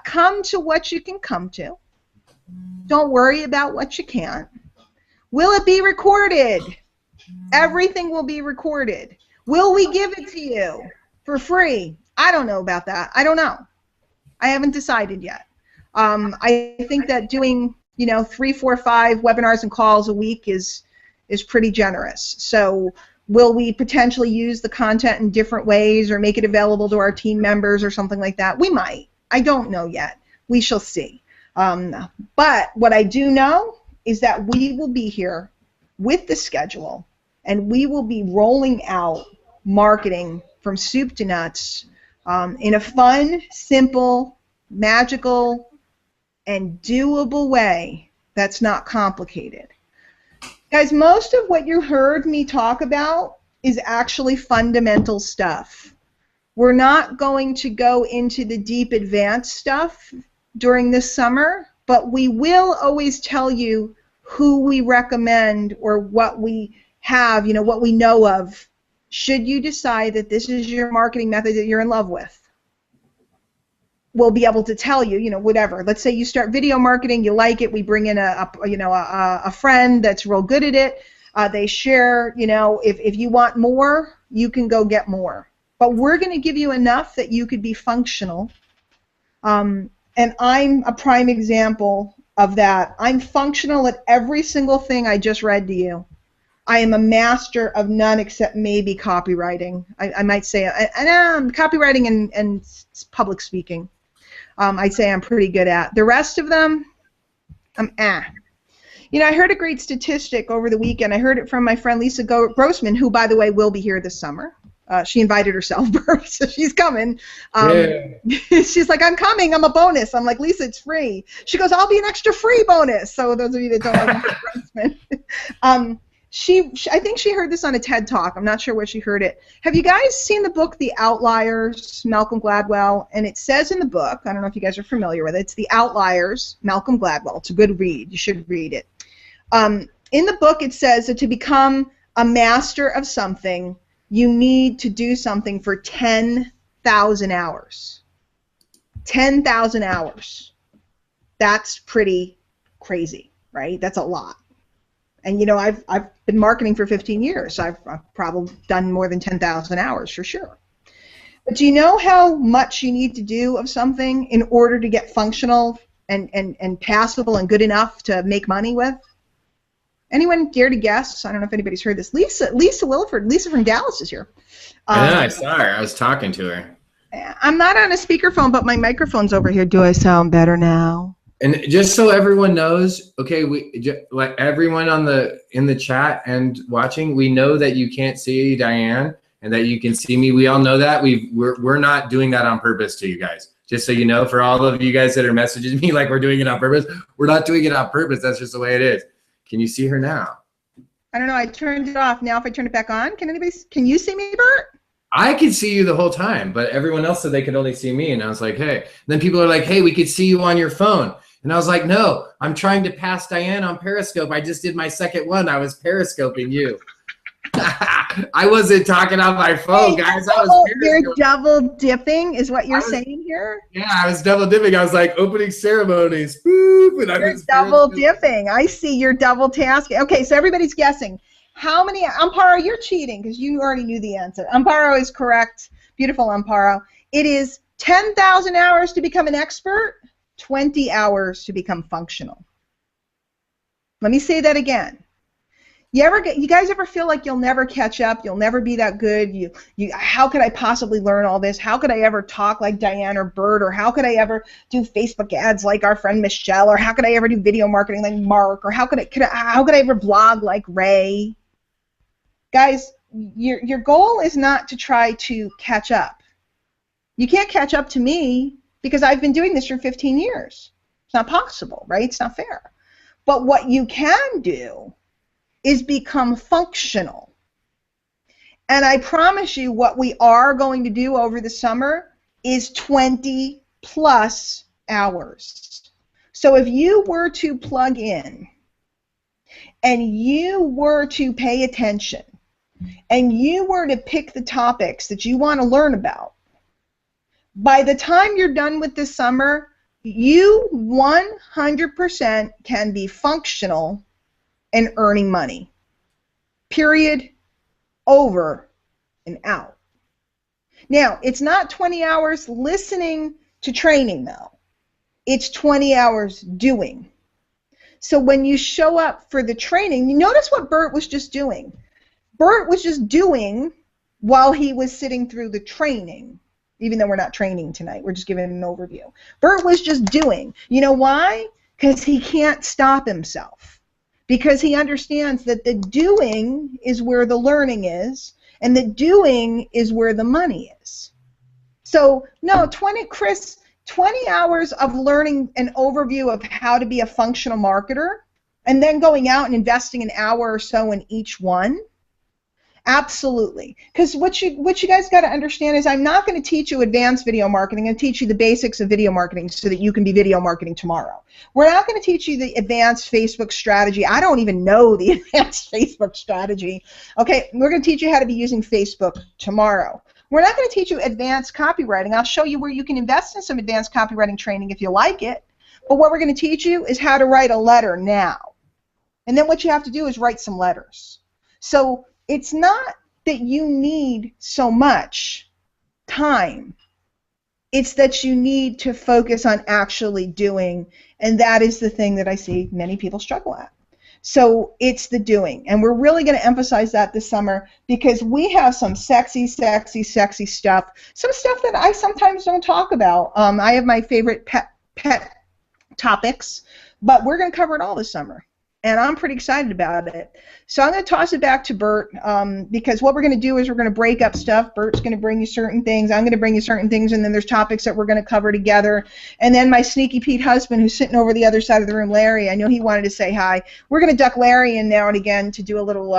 Speaker 2: Come to what you can come to. Don't worry about what you can't. Will it be recorded? Everything will be recorded. Will we give it to you for free? I don't know about that. I don't know. I haven't decided yet. I think that doing, 3, 4, 5 webinars and calls a week is pretty generous. So will we potentially use the content in different ways or make it available to our team members or something like that? We might. I don't know yet. We shall see. But what I do know is that we will be here with the schedule, and we will be rolling out marketing from soup to nuts in a fun, simple, magical, and doable way that's not complicated. Guys, most of what you heard me talk about is actually fundamental stuff. We're not going to go into the deep advanced stuff during this summer, but we will always tell you who we recommend or what we have, what we know of, should you decide that this is your marketing method that you're in love with. We'll be able to tell you, whatever. Let's say you start video marketing, you like it, we bring in a friend that's real good at it. They share, if you want more, you can go get more. but we're going to give you enough that you could be functional. And I'm a prime example of that. I'm functional at every single thing I just read to you. I am a master of none except maybe copywriting. I might say, copywriting and public speaking. I'd say I'm pretty good at. The rest of them, You know, I heard a great statistic over the weekend. I heard it from my friend Lisa Grossman, who, by the way, will be here this summer. She invited herself, so she's coming. She's like, I'm coming. I'm a bonus. I'm like, Lisa, it's free. She goes, I'll be an extra free bonus. So those of you that don't know Lisa Grossman. I think she heard this on a TED Talk. I'm not sure where she heard it. Have you guys seen the book The Outliers, Malcolm Gladwell? And it says in the book, I don't know if you guys are familiar with it, it's The Outliers, Malcolm Gladwell. It's a good read. You should read it. In the book, it says that to become a master of something, you need to do something for 10,000 hours. 10,000 hours. That's pretty crazy, right? That's a lot. And, you know, I've been marketing for 15 years, so I've probably done more than 10,000 hours for sure. But do you know how much you need to do of something in order to get functional and passable and good enough to make money with? Anyone dare to guess? I don't know if anybody's heard this. Lisa Wilford, Lisa from Dallas is here.
Speaker 1: I saw her. I was talking to her.
Speaker 2: I'm not on a speakerphone, but my microphone's over here. Do I sound better now?
Speaker 1: And just so everyone knows, okay, like everyone in the chat and watching, we know that you can't see Diane and that you can see me. We all know that. We're not doing that on purpose to you guys. Just so you know, for all of you guys that are messaging me like we're doing it on purpose, we're not doing it on purpose. That's just the way it is. Can you see her now?
Speaker 2: I don't know. I turned it off. Now if I turn it back on, can you see me, Bert?
Speaker 1: I could see you the whole time, but everyone else said they could only see me. And I was like, hey. And then people are like, hey, we could see you on your phone. And I was like, no, I'm trying to pass Diane on Periscope. I just did my second one. I was Periscoping you. I wasn't talking on my phone, guys.
Speaker 2: You're double dipping is what you're saying here?
Speaker 1: Yeah, I was double dipping. I was like opening ceremonies. Boop, and
Speaker 2: you're double dipping. I see you're double tasking. Okay, so everybody's guessing. How many? Amparo, you're cheating because you already knew the answer. Amparo is correct. Beautiful, Amparo. It is 10,000 hours to become an expert, 20 hours to become functional. Let me say that again. You guys ever feel like you'll never catch up? You'll never be that good? How could I possibly learn all this? How could I ever talk like Diane or Bert? Or how could I ever do Facebook ads like our friend Michelle? Or how could I ever do video marketing like Mark? Or how could I ever blog like Ray? Guys, your goal is not to try to catch up. You can't catch up to me because I've been doing this for 15 years. It's not possible, right? It's not fair. But what you can do is become functional. And I promise you what we are going to do over the summer is 20 plus hours. So if you were to plug in and you were to pay attention and you were to pick the topics that you want to learn about, by the time you're done with this summer, you 100% can be functional and earning money. Period. Over and out. Now, it's not 20 hours listening to training, though. It's 20 hours doing. So when you show up for the training, you notice what Bert was just doing. Bert was just doing while he was sitting through the training, even though we're not training tonight. We're just giving an overview. Bert was just doing. You know why? Because he can't stop himself. Because he understands that the doing is where the learning is, and the doing is where the money is. So, no, 20 hours of learning an overview of how to be a functional marketer, and then going out and investing an hour or so in each one. Absolutely. Because what you guys got to understand is I'm not going to teach you advanced video marketing. I'm going to teach you the basics of video marketing so that you can be video marketing tomorrow. We're not going to teach you the advanced Facebook strategy. I don't even know the advanced Facebook strategy. Okay, we're going to teach you how to be using Facebook tomorrow. We're not going to teach you advanced copywriting. I'll show you where you can invest in some advanced copywriting training if you like it. But what we're going to teach you is how to write a letter now. And then what you have to do is write some letters. So it's not that you need so much time. It's that you need to focus on actually doing, and that is the thing that I see many people struggle at. So it's the doing, and we're really going to emphasize that this summer because we have some sexy, sexy, sexy stuff, some stuff that I sometimes don't talk about. I have my favorite pet topics, but we're going to cover it all this summer, and I'm pretty excited about it. So I'm going to toss it back to Bert because what we're going to do is we're going to break up stuff. Bert's going to bring you certain things. I'm going to bring you certain things, and then there's topics that we're going to cover together. And then my sneaky Pete husband, who's sitting over the other side of the room, Larry, I know he wanted to say hi. We're going to duck Larry in now and again to do a little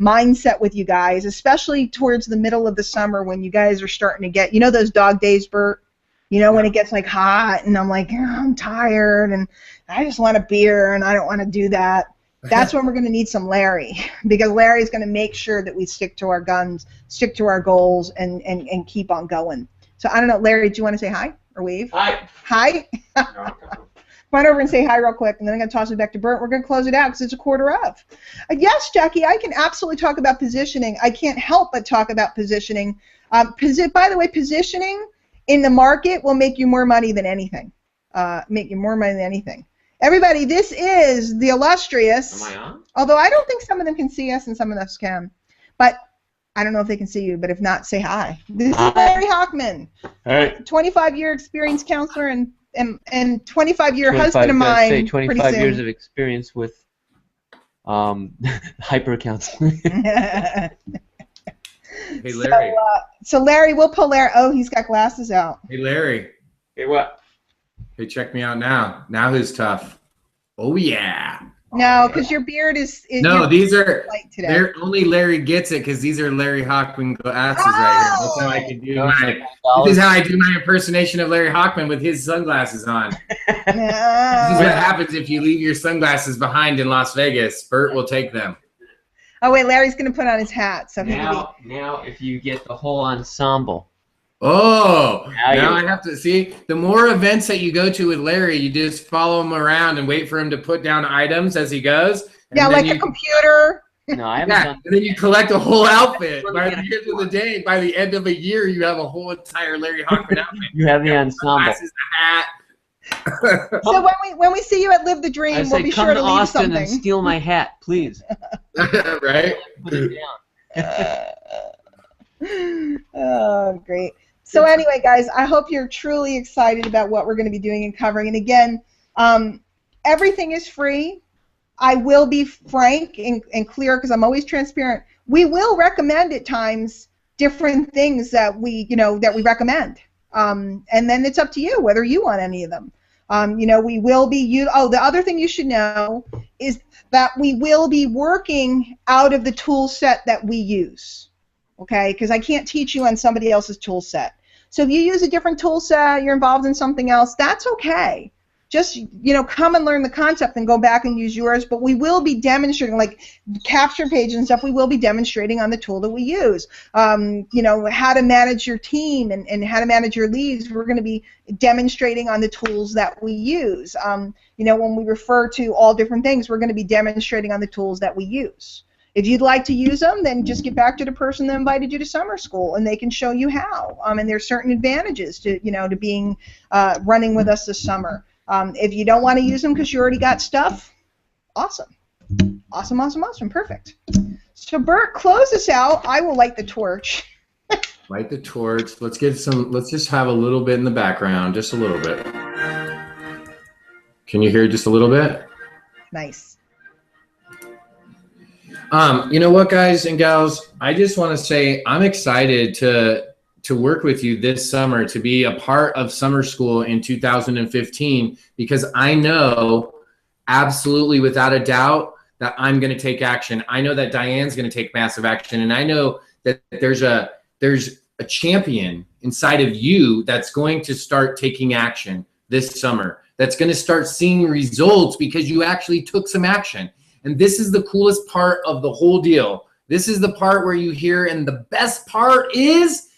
Speaker 2: mindset with you guys, especially towards the middle of the summer when you guys are starting to get, you know those dog days, Bert? You know, when it gets like hot and I'm like, oh, I'm tired and I just want a beer and I don't want to do that. That's when we're going to need some Larry, because Larry's going to make sure that we stick to our guns, stick to our goals, and keep on going. So I don't know, Larry, do you want to say hi or wave?
Speaker 3: Hi.
Speaker 2: Hi? Come on over and say hi real quick, and then I'm going to toss it back to Bert. We're going to close it out because it's a quarter of. Yes, Jackie, I can absolutely talk about positioning. I can't help but talk about positioning. By the way, positioning in the market will make you more money than anything. Everybody, this is the illustrious.
Speaker 3: Am I on?
Speaker 2: Although I don't think some of them can see us and some of us can. But I don't know if they can see you, but if not, say hi. This is Larry Hockman.
Speaker 3: Hey.
Speaker 2: 25-year experienced counselor and 25-year husband of mine.
Speaker 4: 25 years of experience with hyper counseling.
Speaker 1: Hey, Larry.
Speaker 2: So Larry, we'll pull Larry. Oh, he's got glasses out.
Speaker 1: Hey, Larry.
Speaker 3: Hey, what?
Speaker 1: Hey, check me out now. Now who's tough? Oh, yeah.
Speaker 2: No, because your beard is
Speaker 1: No, these are,
Speaker 2: light today.
Speaker 1: they're only Larry gets it because these are Larry Hockman glasses right here. That's how I can do this is how I do my impersonation of Larry Hockman with his sunglasses on. This is what happens if you leave your sunglasses behind in Las Vegas. Bert will take them.
Speaker 2: Oh, wait, Larry's going to put on his hat. So
Speaker 4: now if you get the whole ensemble.
Speaker 1: Oh, now I have to see. The more events that you go to with Larry, you just follow him around and wait for him to put down items as he goes.
Speaker 2: Yeah, like a computer.
Speaker 4: No, I haven't done.
Speaker 1: And then you collect a whole outfit. By the end of the day, by the end of a year, you have a whole entire Larry Hockman outfit.
Speaker 4: You have the ensemble.
Speaker 1: Glasses, a hat.
Speaker 2: So when we see you at Live the Dream, we'll be sure to leave
Speaker 4: Austin
Speaker 2: something.
Speaker 4: and steal my hat, please.
Speaker 1: Right?
Speaker 4: Put it down.
Speaker 2: Oh, great. So anyway, guys, I hope you're truly excited about what we're going to be doing and covering. And again, everything is free. I will be frank and clear because I'm always transparent. We will recommend at times different things that we recommend. And then it's up to you whether you want any of them. We will be the other thing you should know is that we will be working out of the tool set that we use. Okay, because I can't teach you on somebody else's tool set. So if you use a different tool set, you're involved in something else, that's okay. Just, come and learn the concept and go back and use yours, but we will be demonstrating, like capture page and stuff, we will be demonstrating on the tool that we use. How to manage your team and how to manage your leads, we're going to be demonstrating on the tools that we use. When we refer to all different things, we're going to be demonstrating on the tools that we use. If you'd like to use them, then just get back to the person that invited you to summer school, and they can show you how. And there's certain advantages to to being running with us this summer. If you don't want to use them because you already got stuff, awesome, perfect. So Bert, close us out. I will light the torch.
Speaker 1: Light the torch. Let's just have a little bit in the background, just a little bit. Can you hear just a little bit?
Speaker 2: Nice.
Speaker 1: You know what, guys and gals? I just want to say I'm excited to work with you this summer, to be a part of summer school in 2015, because I know absolutely without a doubt that I'm going to take action. I know that Diane's going to take massive action, and I know that there's a champion inside of you that's going to start taking action this summer, that's going to start seeing results because you actually took some action. And this is the coolest part of the whole deal. This is the part where you hear, and the best part is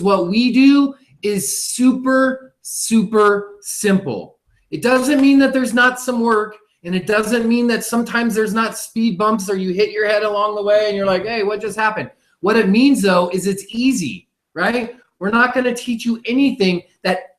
Speaker 1: what we do is super, super simple. It doesn't mean that there's not some work, and it doesn't mean that sometimes there's not speed bumps or you hit your head along the way and you're like, hey, what just happened? What it means, though, is it's easy. right? We're not going to teach you anything that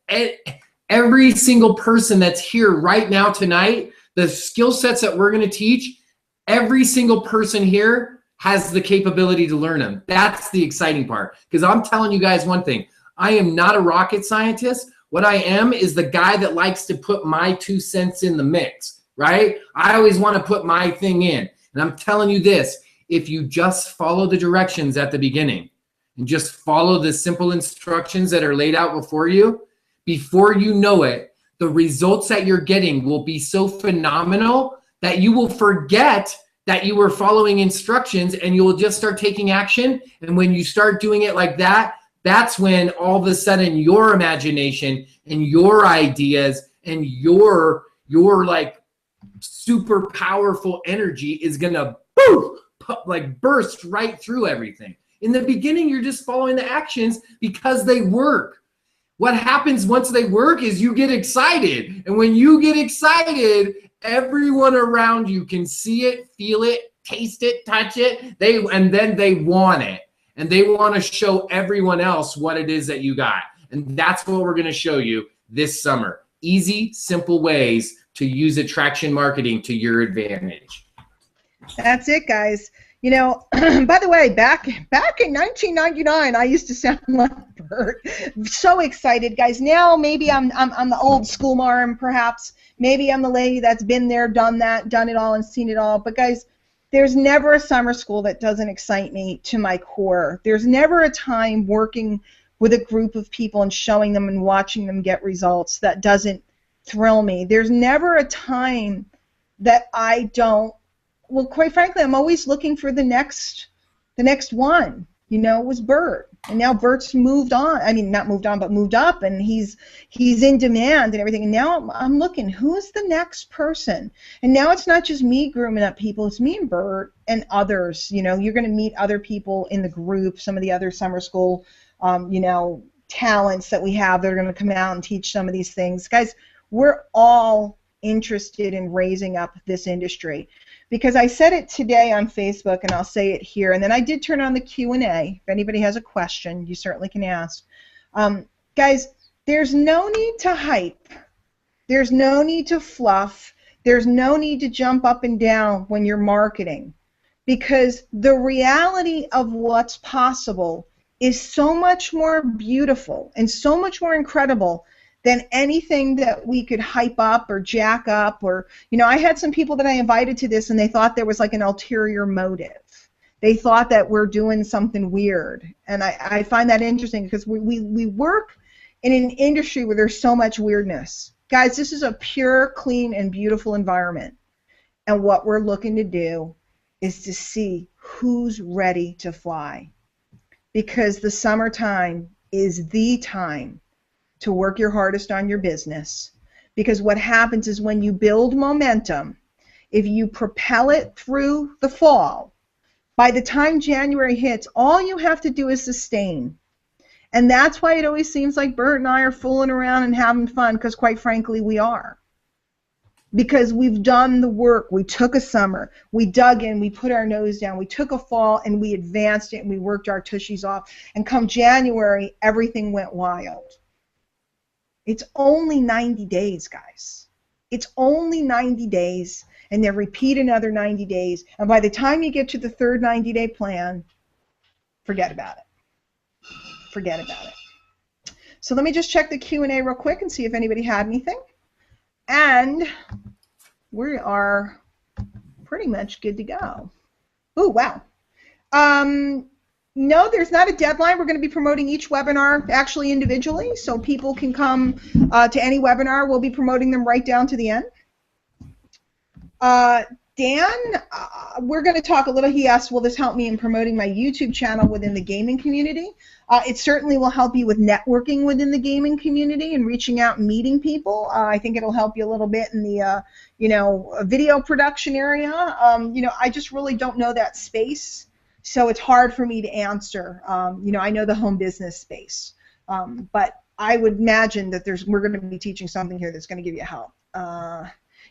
Speaker 1: every single person that's here right now tonight, the skill sets that we're going to teach, every single person here has the capability to learn them. That's the exciting part. Because I'm telling you guys one thing, I am not a rocket scientist. What I am is the guy that likes to put my 2 cents in the mix, right? I always want to put my thing in. And I'm telling you this, if you just follow the directions at the beginning and just follow the simple instructions that are laid out before you, before you know it, the results that you're getting will be so phenomenal that you will forget that you were following instructions and you will just start taking action. And when you start doing it like that, that's when all of a sudden your imagination and your ideas and your like super powerful energy is gonna like burst right through everything. In the beginning, you're just following the actions because they work. What happens once they work is you get excited. And when you get excited, everyone around you can see it, feel it, taste it, touch it, and then they want it. And they want to show everyone else what it is that you got. And that's what we're going to show you this summer. Easy, simple ways to use attraction marketing to your advantage.
Speaker 2: That's it, guys. You know, by the way, back in 1999, I used to sound like Bert. So excited, guys. Now maybe I'm the old school marm, perhaps. Maybe I'm the lady that's been there, done that, done it all, and seen it all. But guys, there's never a summer school that doesn't excite me to my core. There's never a time working with a group of people and showing them and watching them get results that doesn't thrill me. There's never a time that I don't. Well, quite frankly, I'm always looking for the next one. You know, it was Bert, and now Bert's moved on. I mean, not moved on, but moved up, and he's in demand and everything. And now I'm looking, who's the next person? And now it's not just me grooming up people; it's me and Bert and others. You know, you're going to meet other people in the group, some of the other summer school, you know, talents that we have that are going to come out and teach some of these things, guys. We're all interested in raising up this industry. Because I said it today on Facebook, and I'll say it here, and then I did turn on the Q&A. If anybody has a question, you certainly can ask. Guys, there's no need to hype. There's no need to fluff. There's no need to jump up and down when you're marketing. Because the reality of what's possible is so much more beautiful and so much more incredible than anything that we could hype up or jack up. Or, you know, I had some people that I invited to this and they thought there was like an ulterior motive. They thought that we're doing something weird. And I find that interesting because we work in an industry where there's so much weirdness. Guys, this is a pure, clean, and beautiful environment. And what we're looking to do is to see who's ready to fly. Because the summertime is the time to work your hardest on your business, because what happens is when you build momentum, if you propel it through the fall, by the time January hits, all you have to do is sustain. And that's why it always seems like Bert and I are fooling around and having fun, because quite frankly we are. Because we've done the work. We took a summer, we dug in, we put our nose down, we took a fall and we advanced it and we worked our tushies off, and come January everything went wild. It's only 90 days, guys. It's only 90 days, and then repeat another 90 days. And by the time you get to the third 90-day plan, forget about it. Forget about it. So let me just check the Q&A real quick and see if anybody had anything. And we are pretty much good to go. Oh, wow. No, there's not a deadline. We're going to be promoting each webinar actually individually, so people can come to any webinar. We'll be promoting them right down to the end. Dan, we're going to talk a little. He asked, will this help me in promoting my YouTube channel within the gaming community? It certainly will help you with networking within the gaming community and reaching out and meeting people. I think it'll help you a little bit in the, you know, video production area. You know, I just really don't know that space. So it's hard for me to answer. You know, I know the home business space, but I would imagine that we're going to be teaching something here that's going to give you help.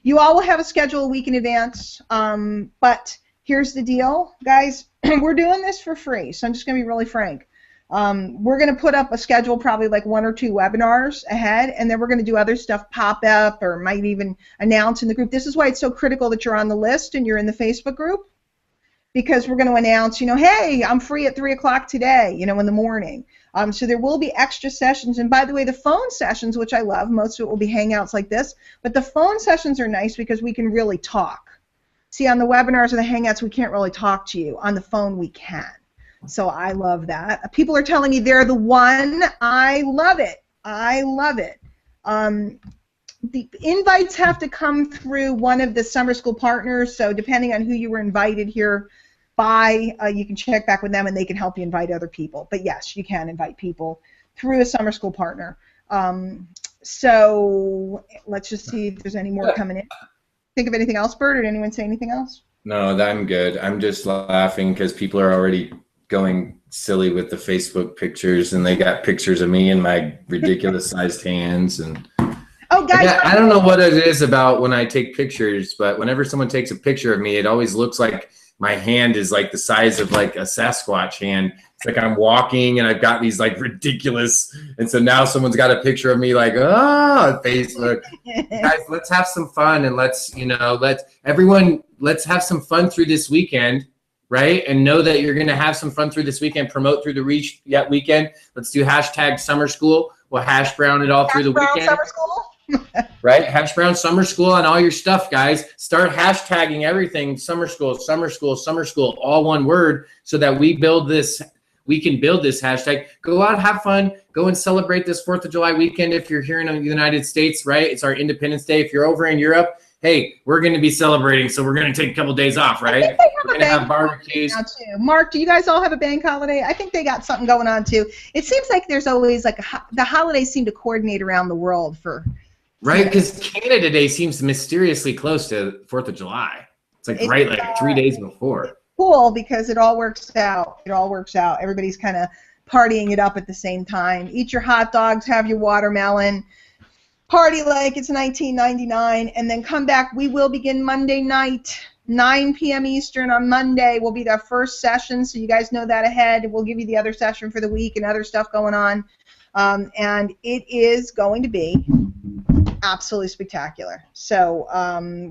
Speaker 2: You all will have a schedule a week in advance, but here's the deal, guys. We're doing this for free, so I'm just going to be really frank. We're going to put up a schedule, probably like 1 or 2 webinars ahead, and then we're going to do other stuff pop up or might even announce in the group. This is why it's so critical that you're on the list and you're in the Facebook group, because we're going to announce, hey, I'm free at 3 o'clock today, in the morning. So there will be extra sessions. And by the way, the phone sessions, which I love, most of it will be hangouts like this, but the phone sessions are nice because we can really talk. See, on the webinars or the hangouts, we can't really talk to you. On the phone, we can. So I love that. People are telling me they're the one. I love it. I love it. The invites have to come through one of the summer school partners, so depending on who you were invited here by, you can check back with them and they can help you invite other people. But yes, you can invite people through a summer school partner. So let's just see if there's any more coming in. Think of anything else, Bert, or did anyone say anything else?
Speaker 1: No, I'm good. I'm just laughing because people are already going silly with the Facebook pictures, and they got pictures of me and my ridiculous sized hands. And
Speaker 2: oh, guys,
Speaker 1: I don't know what it is about when I take pictures, but whenever someone takes a picture of me, it always looks like my hand is like the size of like a Sasquatch hand. It's like I'm walking and I've got these like ridiculous, and so now someone's got a picture of me like, Facebook. Guys, let's have some fun, and let's have some fun through this weekend, right? And know that you're going to have some fun through this weekend. Promote through the weekend. Let's do hashtag summer school. We'll hash brown it all through the weekend.
Speaker 2: Summer school?
Speaker 1: Right? Hash brown summer school on all your stuff, guys. Start hashtagging everything summer school, summer school, summer school, all one word, so that we can build this hashtag. Go out, have fun, go and celebrate this 4th of July weekend if you're here in the United States, right? It's our Independence Day. If you're over in Europe, hey, we're going to be celebrating, so we're going to take a couple days off, right? We're going to have barbecues.
Speaker 2: Mark, do you guys all have a bank holiday? I think they got something going on too. It seems like there's always like the holidays seem to coordinate around the world for.
Speaker 1: Right, because Canada Day seems mysteriously close to 4th of July. It's like like 3 days before.
Speaker 2: Cool, because it all works out. It all works out. Everybody's kind of partying it up at the same time. Eat your hot dogs, have your watermelon, party like it's 1999, and then come back. We will begin Monday night, 9 p.m. Eastern on Monday will be the first session, so you guys know that ahead. We'll give you the other session for the week and other stuff going on, and it is going to be absolutely spectacular. So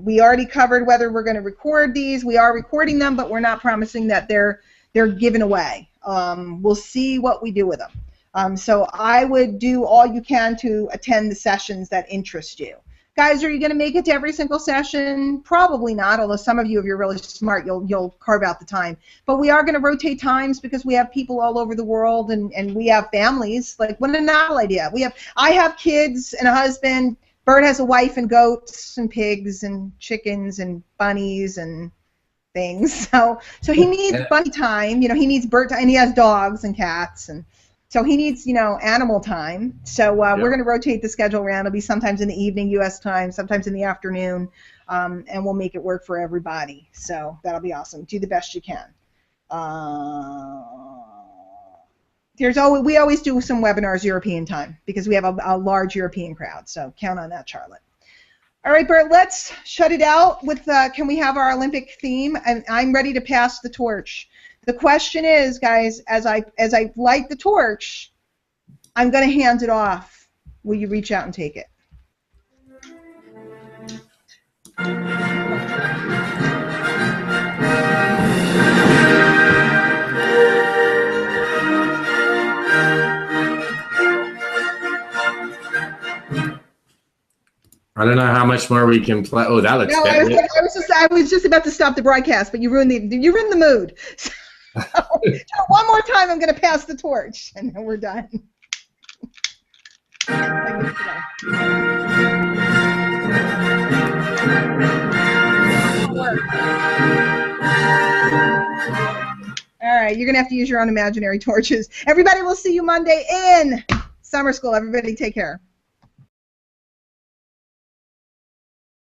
Speaker 2: we already covered whether we're going to record these. We are recording them, but we're not promising that they're given away. We'll see what we do with them. So I would do all you can to attend the sessions that interest you. Guys, are you going to make it to every single session? Probably not, although some of you, if you're really smart, you'll carve out the time. But we are going to rotate times because we have people all over the world, and we have families. Like, what a novel idea. I have kids and a husband. Bert has a wife and goats and pigs and chickens and bunnies and things. So he needs bunny time. He needs bird time, and he has dogs and cats, and so he needs animal time. So we're going to rotate the schedule around. It'll be sometimes in the evening U.S. time, sometimes in the afternoon, and we'll make it work for everybody. So that'll be awesome. Do the best you can. We always do some webinars European time because we have a large European crowd, so count on that, Charlotte. All right, Bert, let's shut it out with, can we have our Olympic theme? And I'm ready to pass the torch. The question is, guys, as I light the torch, I'm going to hand it off. Will you reach out and take it?
Speaker 1: I don't know how much more we can play. Oh, that looks better.
Speaker 2: I was just about to stop the broadcast, but you ruined the mood. So, one more time, I'm going to pass the torch, and then we're done. All right, you're going to have to use your own imaginary torches. Everybody, we'll see you Monday in summer school. Everybody, take care.